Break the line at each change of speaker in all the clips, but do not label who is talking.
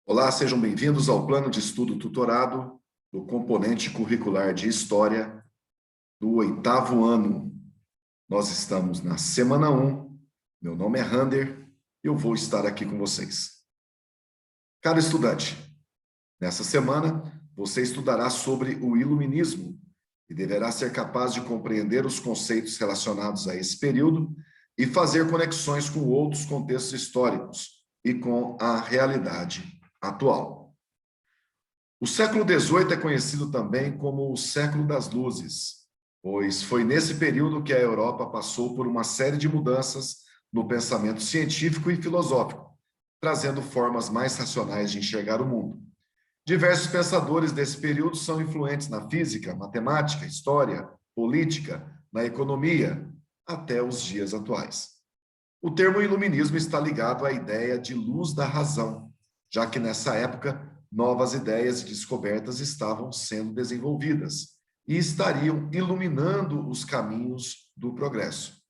Olá, sejam bem-vindos ao plano de estudo tutorado do componente curricular de História do 8º ano. Nós estamos na semana 1, meu nome é Rander e eu vou estar aqui com vocês. Caro estudante, nessa semana você estudará sobre o Iluminismo e deverá ser capaz de compreender os conceitos relacionados a esse período e fazer conexões com outros contextos históricos e com a realidade atual. O século XVIII é conhecido também como o século das luzes, pois foi nesse período que a Europa passou por uma série de mudanças no pensamento científico e filosófico, trazendo formas mais racionais de enxergar o mundo. Diversos pensadores desse período são influentes na física, matemática, história, política, na economia, até os dias atuais. O termo iluminismo está ligado à ideia de luz da razão, já que nessa época novas ideias e descobertas estavam sendo desenvolvidas e estariam iluminando os caminhos do progresso.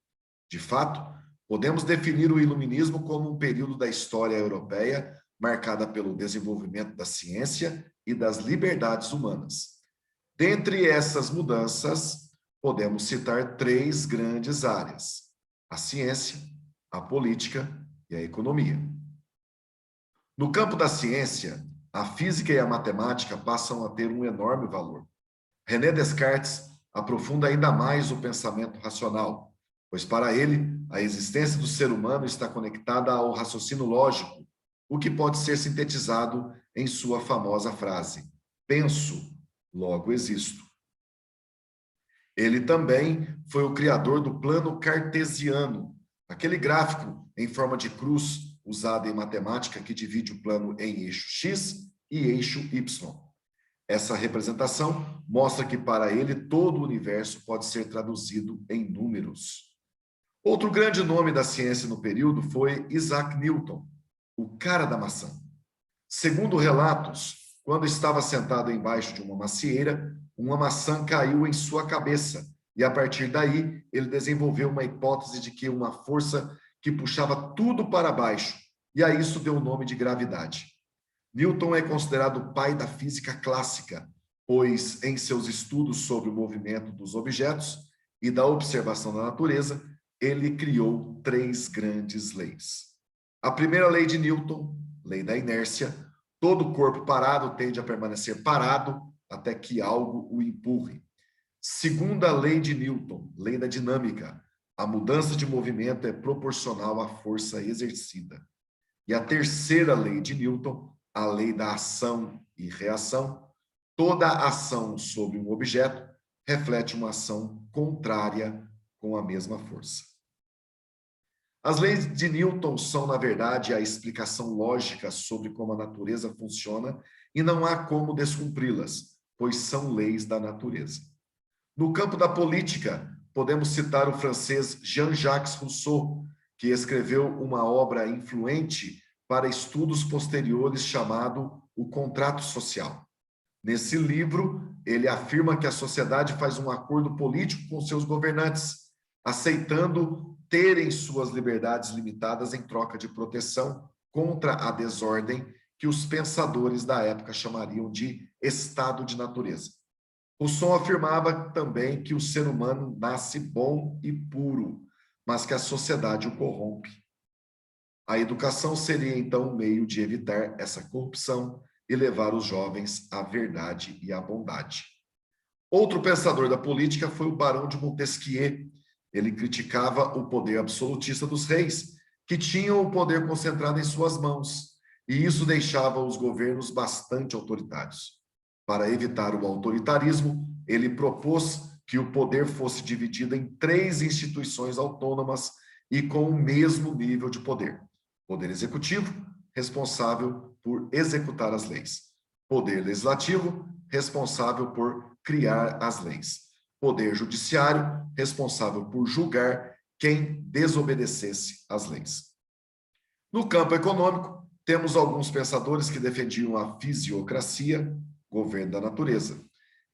De fato, podemos definir o iluminismo como um período da história europeia marcada pelo desenvolvimento da ciência e das liberdades humanas. Dentre essas mudanças, podemos citar 3 grandes áreas: a ciência, a política e a economia. No campo da ciência, a física e a matemática passam a ter um enorme valor. René Descartes aprofunda ainda mais o pensamento racional, pois para ele, a existência do ser humano está conectada ao raciocínio lógico, o que pode ser sintetizado em sua famosa frase: penso, logo existo. Ele também foi o criador do plano cartesiano, aquele gráfico em forma de cruz usado em matemática que divide o plano em eixo X e eixo Y. Essa representação mostra que para ele todo o universo pode ser traduzido em números. Outro grande nome da ciência no período foi Isaac Newton, o cara da maçã. Segundo relatos, quando estava sentado embaixo de uma macieira, uma maçã caiu em sua cabeça, e a partir daí ele desenvolveu uma hipótese de que uma força que puxava tudo para baixo, e a isso deu o nome de gravidade. Newton é considerado o pai da física clássica, pois em seus estudos sobre o movimento dos objetos e da observação da natureza, ele criou 3 grandes leis. A primeira lei de Newton, lei da inércia: todo corpo parado tende a permanecer parado até que algo o empurre. Segunda lei de Newton, lei da dinâmica: a mudança de movimento é proporcional à força exercida. E a terceira lei de Newton, a lei da ação e reação: toda ação sobre um objeto reflete uma ação contrária com a mesma força. As leis de Newton são, na verdade, a explicação lógica sobre como a natureza funciona e não há como descumpri-las, pois são leis da natureza. No campo da política, podemos citar o francês Jean-Jacques Rousseau, que escreveu uma obra influente para estudos posteriores chamado O Contrato Social. Nesse livro, ele afirma que a sociedade faz um acordo político com seus governantes, aceitando terem suas liberdades limitadas em troca de proteção contra a desordem que os pensadores da época chamariam de estado de natureza. Rousseau afirmava também que o ser humano nasce bom e puro, mas que a sociedade o corrompe. A educação seria, então, um meio de evitar essa corrupção e levar os jovens à verdade e à bondade. Outro pensador da política foi o Barão de Montesquieu. Ele criticava o poder absolutista dos reis, que tinham o poder concentrado em suas mãos, e isso deixava os governos bastante autoritários. Para evitar o autoritarismo, ele propôs que o poder fosse dividido em 3 instituições autônomas e com o mesmo nível de poder: poder executivo, responsável por executar as leis; poder legislativo, responsável por criar as leis; poder judiciário, responsável por julgar quem desobedecesse às leis. No campo econômico, temos alguns pensadores que defendiam a fisiocracia, governo da natureza.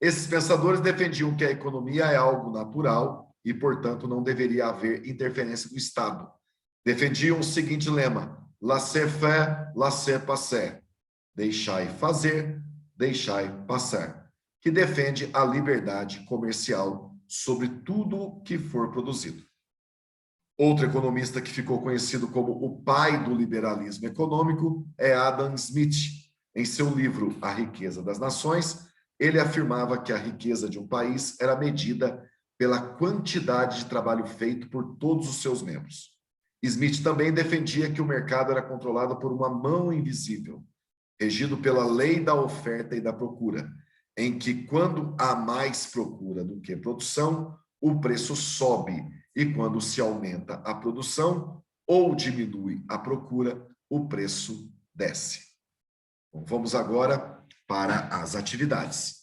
Esses pensadores defendiam que a economia é algo natural e, portanto, não deveria haver interferência do Estado. Defendiam o seguinte lema: laissez-faire, laissez-passer. deixai fazer, deixai passar, que defende a liberdade comercial sobre tudo que for produzido. Outro economista que ficou conhecido como o pai do liberalismo econômico é Adam Smith. Em seu livro A Riqueza das Nações, ele afirmava que a riqueza de um país era medida pela quantidade de trabalho feito por todos os seus membros. Smith também defendia que o mercado era controlado por uma mão invisível, regido pela lei da oferta e da procura, em que quando há mais procura do que produção, o preço sobe, e quando se aumenta a produção ou diminui a procura, o preço desce. Bom, vamos agora para as atividades.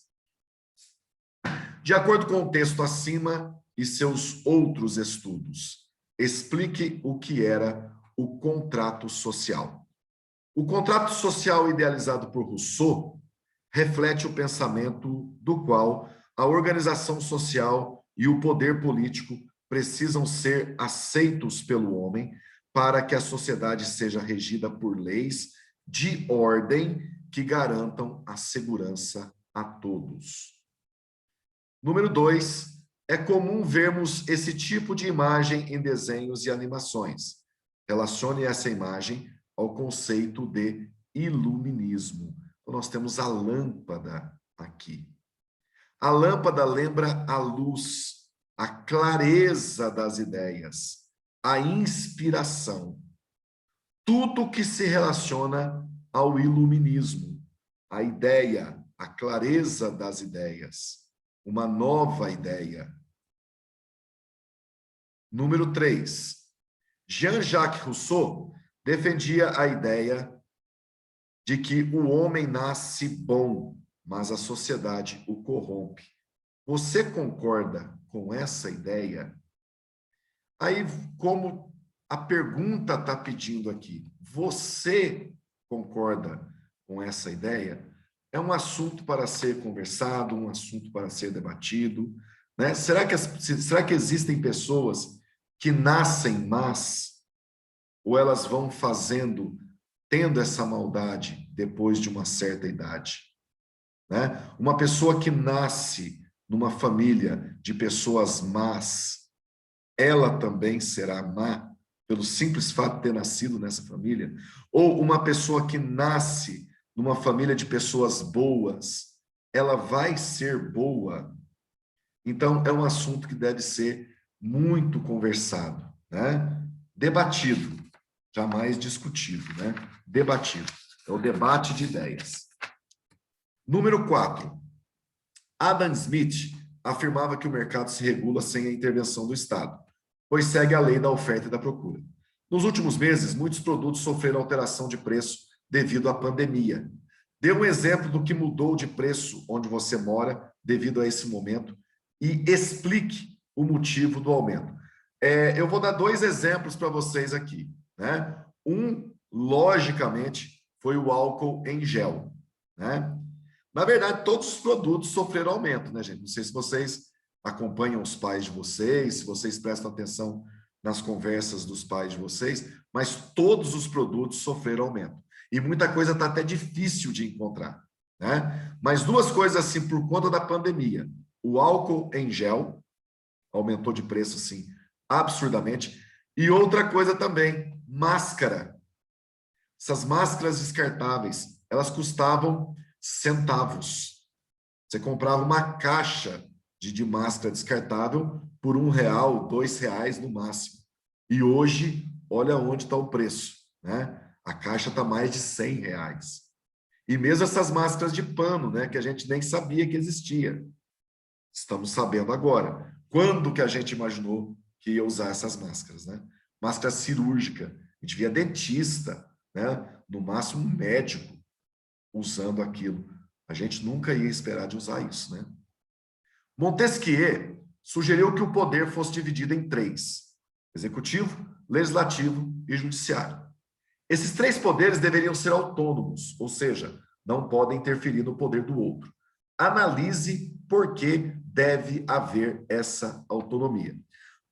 De acordo com o texto acima e seus outros estudos, explique o que era o contrato social. O contrato social idealizado por Rousseau reflete o pensamento do qual a organização social e o poder político precisam ser aceitos pelo homem para que a sociedade seja regida por leis de ordem que garantam a segurança a todos. Número 2, é comum vermos esse tipo de imagem em desenhos e animações. Relacione essa imagem ao conceito de iluminismo. Então, nós temos a lâmpada aqui. A lâmpada lembra a luz, a clareza das ideias, a inspiração. Tudo que se relaciona ao iluminismo, a ideia, a clareza das ideias, uma nova ideia. Número 3. Jean-Jacques Rousseau defendia a ideia de que o homem nasce bom, mas a sociedade o corrompe. Você concorda com essa ideia? Aí, como a pergunta está pedindo aqui, você concorda com essa ideia? É um assunto para ser conversado, um assunto para ser debatido, né? Será que existem pessoas que nascem más, ou elas vão tendo essa maldade depois de uma certa idade, né? Uma pessoa que nasce numa família de pessoas más, ela também será má pelo simples fato de ter nascido nessa família? Ou uma pessoa que nasce numa família de pessoas boas, ela vai ser boa? Então, é um assunto que deve ser muito conversado, né? Debatido, jamais discutido, né? Debatido. É o debate de ideias. Número 4. Adam Smith afirmava que o mercado se regula sem a intervenção do Estado, pois segue a lei da oferta e da procura. Nos últimos meses, muitos produtos sofreram alteração de preço devido à pandemia. Dê um exemplo do que mudou de preço onde você mora devido a esse momento e explique o motivo do aumento. Eu vou dar 2 exemplos para vocês aqui, né? Um, logicamente, foi o álcool em gel, né? Na verdade, todos os produtos sofreram aumento, né, gente? Não sei se vocês acompanham os pais de vocês, se vocês prestam atenção nas conversas dos pais de vocês, mas todos os produtos sofreram aumento. E muita coisa está até difícil de encontrar, né? Mas 2 coisas assim, por conta da pandemia. O álcool em gel aumentou de preço, assim, absurdamente. E outra coisa também, máscara. Essas máscaras descartáveis, elas custavam centavos. Você comprava uma caixa de máscara descartável por R$1, R$2 no máximo. E hoje, olha onde está o preço, né? A caixa está mais de R$100. E mesmo essas máscaras de pano, né, que a gente nem sabia que existia. Estamos sabendo agora. Quando que a gente imaginou que ia usar essas máscaras, né? Máscara cirúrgica. A gente via dentista, né? No máximo um médico usando aquilo. A gente nunca ia esperar de usar isso, né? Montesquieu sugeriu que o poder fosse dividido em 3: executivo, legislativo e judiciário. Esses 3 poderes deveriam ser autônomos, ou seja, não podem interferir no poder do outro. Analise por que deve haver essa autonomia.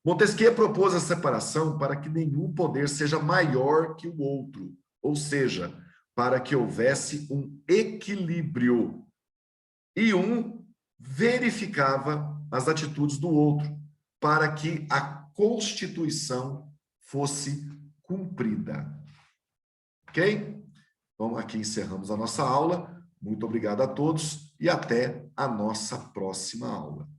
Montesquieu propôs a separação para que nenhum poder seja maior que o outro, ou seja, para que houvesse um equilíbrio. E um verificava as atitudes do outro, para que a Constituição fosse cumprida. Ok? Então, aqui encerramos a nossa aula. Muito obrigado a todos e até a nossa próxima aula.